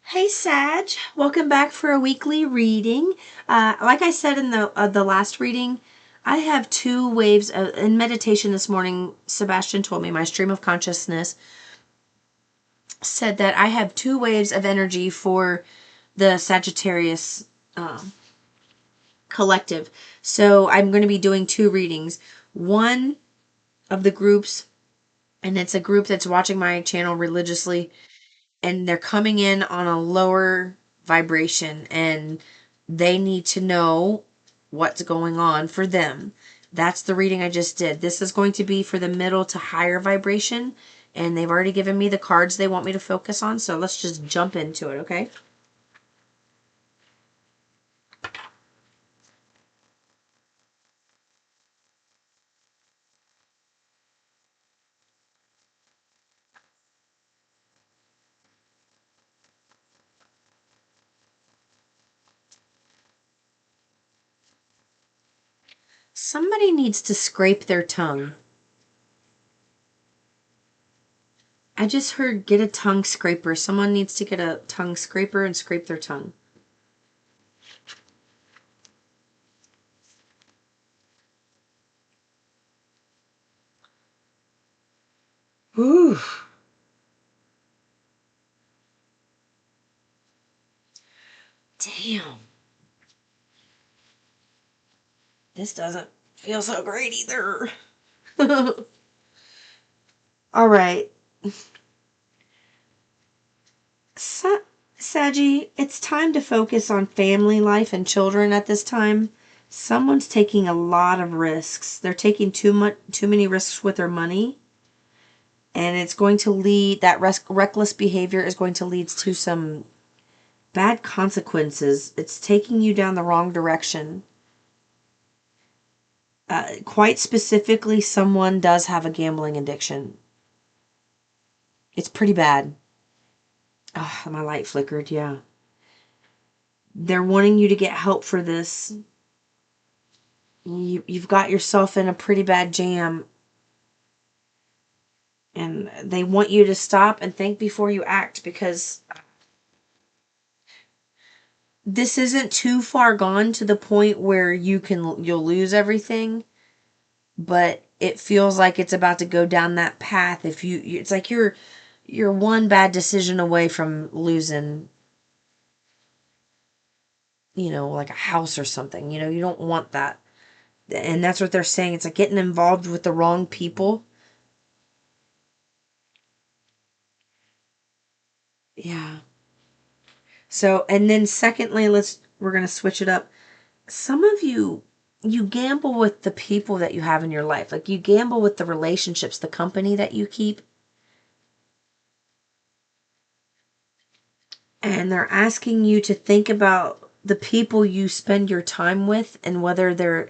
Hey Sag, welcome back for a weekly reading. Like I said in the last reading, I have two waves in meditation this morning. Sebastian told me, my stream of consciousness said that I have two waves of energy for the Sagittarius collective. So I'm going to be doing two readings. One of the groups, and it's a group that's watching my channel religiously, and they're coming in on a lower vibration, and they need to know what's going on for them. That's the reading I just did. This is going to be for the middle to higher vibration, and they've already given me the cards they want me to focus on, so let's just jump into it, okay? Somebody needs to scrape their tongue. I just heard get a tongue scraper. Someone needs to get a tongue scraper and scrape their tongue. Ooh. Damn. This doesn't feel so great either. All right. Saggy, it's time to focus on family life and children at this time. Someone's taking a lot of risks. They're taking too many risks with their money, and it's going to lead, that reckless behavior is going to lead to some bad consequences. It's taking you down the wrong direction. Quite specifically, someone does have a gambling addiction. It's pretty bad. Ah, my light flickered, yeah. They're wanting you to get help for this. You've got yourself in a pretty bad jam, and they want you to stop and think before you act, because this isn't too far gone to the point where you'll lose everything, but it feels like it's about to go down that path. If it's like you're one bad decision away from losing, like a house or something. You don't want that. And that's what they're saying. It's like getting involved with the wrong people. Yeah. So, and then secondly, we're going to switch it up. Some of you gamble with the people that you have in your life. Like, you gamble with the relationships, the company that you keep. And they're asking you to think about the people you spend your time with, and whether they're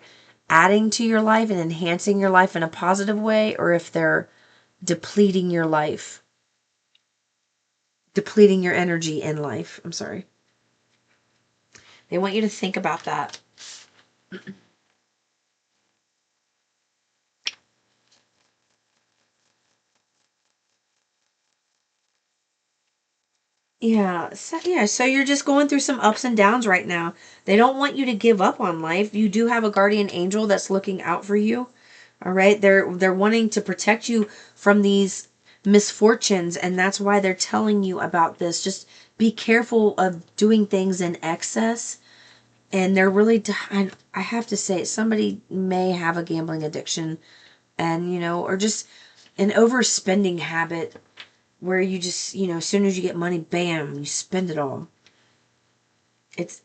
adding to your life and enhancing your life in a positive way, or if they're depleting your life, depleting your energy in life. I'm sorry. They want you to think about that. So you're just going through some ups and downs right now. They don't want you to give up on life. You do have a guardian angel that's looking out for you. All right? They're wanting to protect you from these misfortunes, and that's why they're telling you about this. Just be careful of doing things in excess. And they're really I have to say, somebody may have a gambling addiction, and or just an overspending habit, where you just, as soon as you get money, bam, you spend it all. It's,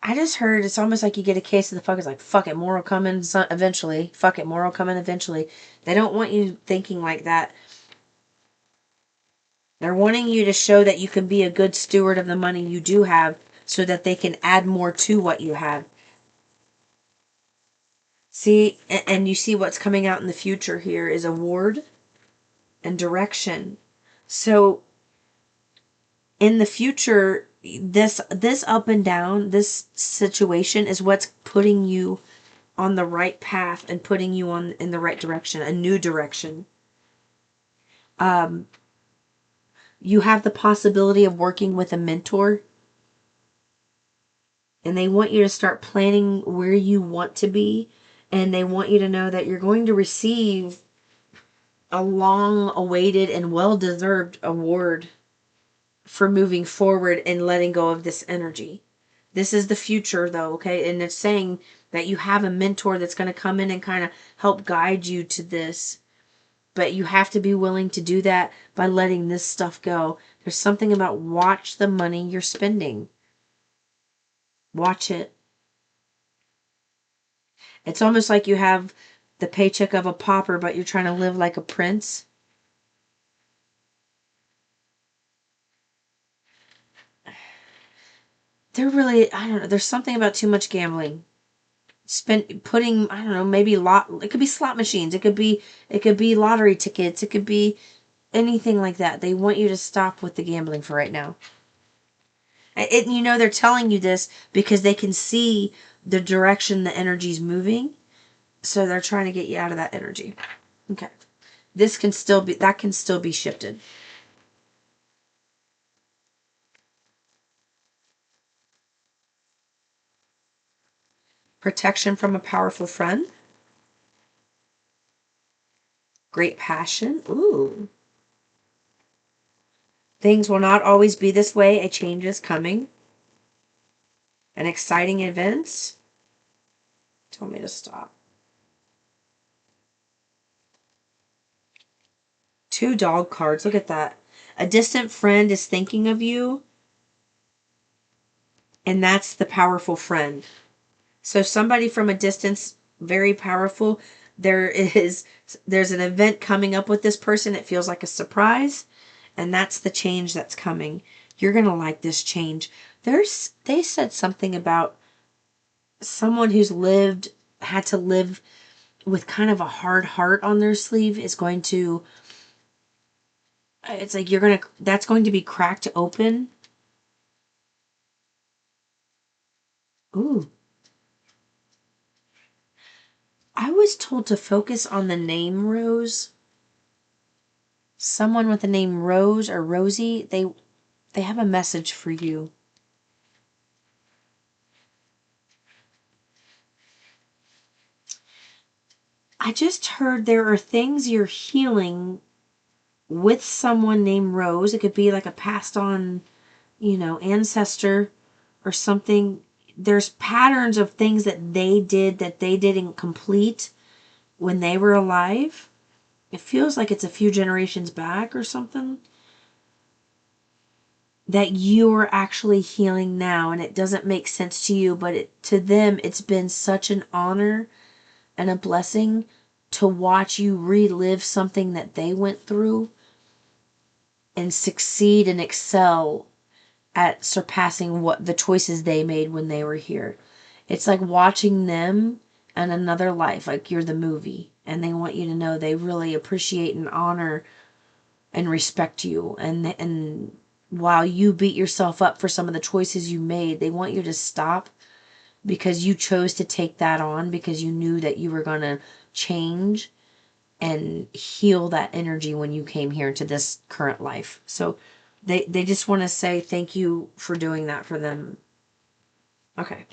I just heard it's almost like you get a case of the fuck. It's like, fuck it, more will come in eventually. Fuck it, more will come in eventually. They don't want you thinking like that. They're wanting you to show that you can be a good steward of the money you do have, so that they can add more to what you have. See, and you see what's coming out in the future here is award and direction. So in the future, this up and down, this situation is what's putting you on the right path and putting you on in the right direction, a new direction. You have the possibility of working with a mentor, and they want you to start planning where you want to be, and they want you to know that you're going to receive a long awaited and well deserved award for moving forward and letting go of this energy. This is the future though, okay? And it's saying that you have a mentor that's going to come in and kind of help guide you to this. But you have to be willing to do that by letting this stuff go. There's something about watch the money you're spending. Watch it. It's almost like you have the paycheck of a pauper, but you're trying to live like a prince. They're really, I don't know, there's something about too much gambling. Putting, I don't know, maybe it could be slot machines, it could be lottery tickets, it could be anything like that. They want you to stop with the gambling for right now. They're telling you this because they can see the direction the energy's moving, so they're trying to get you out of that energy. Okay. That can still be shifted. Protection from a powerful friend. Great passion. Ooh. Things will not always be this way. A change is coming. An exciting events. Told me to stop. 2 dog cards. Look at that. A distant friend is thinking of you. And that's the powerful friend. So somebody from a distance, very powerful. There's an event coming up with this person. It feels like a surprise. And that's the change that's coming. You're going to like this change. They said something about someone who's had to live with kind of a hard heart on their sleeve is going to, it's like that's going to be cracked open. Ooh. I was told to focus on the name Rose. Someone with the name Rose or Rosie, they have a message for you. I just heard there are things you're healing with someone named Rose. It could be like a passed on, ancestor or something. There's patterns of things that they didn't complete when they were alive. It feels like it's a few generations back or something that you're actually healing now, and it doesn't make sense to you, but to them it's been such an honor and a blessing to watch you relive something that they went through and succeed and excel at surpassing what the choices they made when they were here. It's like watching them in another life, like you're the movie, and they want you to know they really appreciate and honor and respect you. And while you beat yourself up for some of the choices you made, they want you to stop because you chose to take that on because you knew that you were going to change and heal that energy when you came here to this current life. So they just want to say thank you for doing that for them. Okay.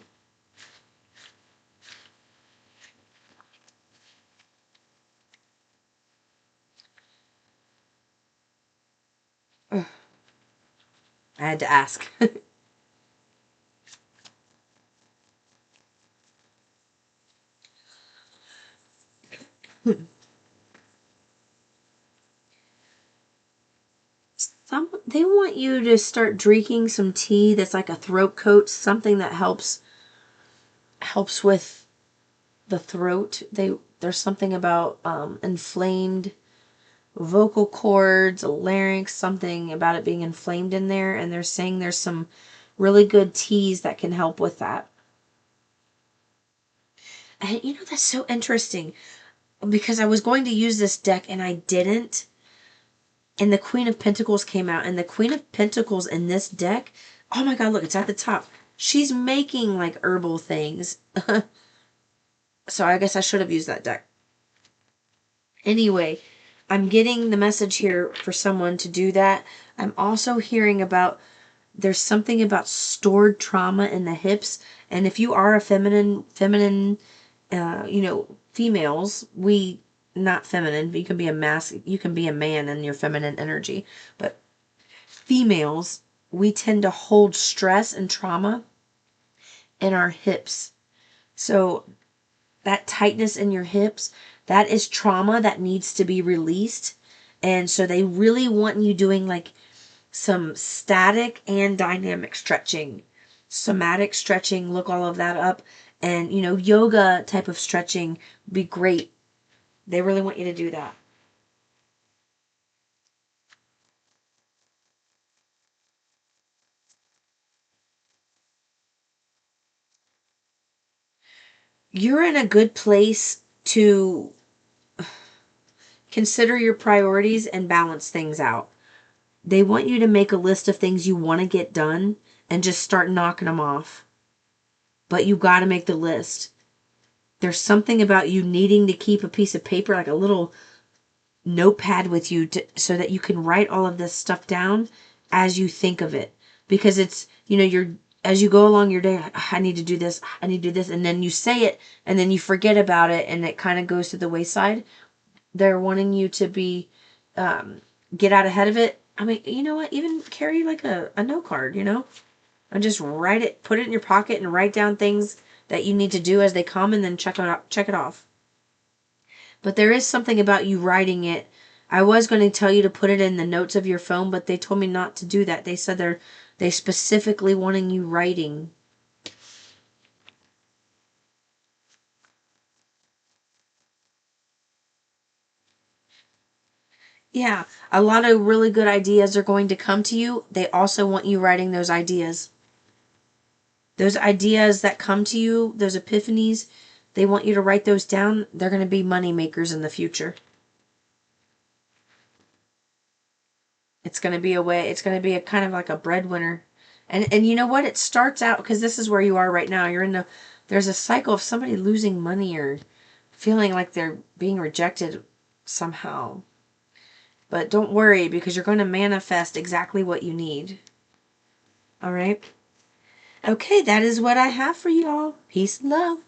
Ugh. I had to ask. They want you to start drinking some tea that's like a throat coat, something that helps with the throat. There's something about inflamed vocal cords, larynx, something about it being inflamed in there, and they're saying there's some really good teas that can help with that. And that's so interesting because I was going to use this deck and I didn't. And the Queen of Pentacles came out, and the Queen of Pentacles in this deck, oh my god, look, it's at the top. She's making like herbal things. So I guess I should have used that deck. Anyway, I'm getting the message here for someone to do that. I'm also hearing about there's something about stored trauma in the hips. And if you are a feminine, females, not feminine, you can be you can be a man in your feminine energy. But females, we tend to hold stress and trauma in our hips. So that tightness in your hips, that is trauma that needs to be released. And so they really want you doing like some static and dynamic stretching. Somatic stretching, look all of that up. And, yoga type of stretching would be great. They really want you to do that. You're in a good place to consider your priorities and balance things out. They want you to make a list of things you want to get done and just start knocking them off. But you got to make the list. There's something about you needing to keep a piece of paper, like a little notepad with you so that you can write all of this stuff down as you think of it. Because it's, you're, as you go along your day, I need to do this, I need to do this. And then you say it and then you forget about it and it kind of goes to the wayside. They're wanting you to get out ahead of it. I mean, you know what? Even carry like a note card, and just write it, put it in your pocket and write down things that you need to do as they come and then check it off. But there is something about you writing it. I was going to tell you to put it in the notes of your phone, but they told me not to do that. They said they specifically wanting you writing. Yeah, a lot of really good ideas are going to come to you. They also want you writing those ideas. Those ideas that come to you, those epiphanies, they want you to write those down. They're going to be money makers in the future. It's going to be it's going to be a kind of like a breadwinner. And you know what? It starts out, because this is where you are right now. There's a cycle of somebody losing money or feeling like they're being rejected somehow. But don't worry, because you're going to manifest exactly what you need. All right? Okay, that is what I have for you all. Peace and love.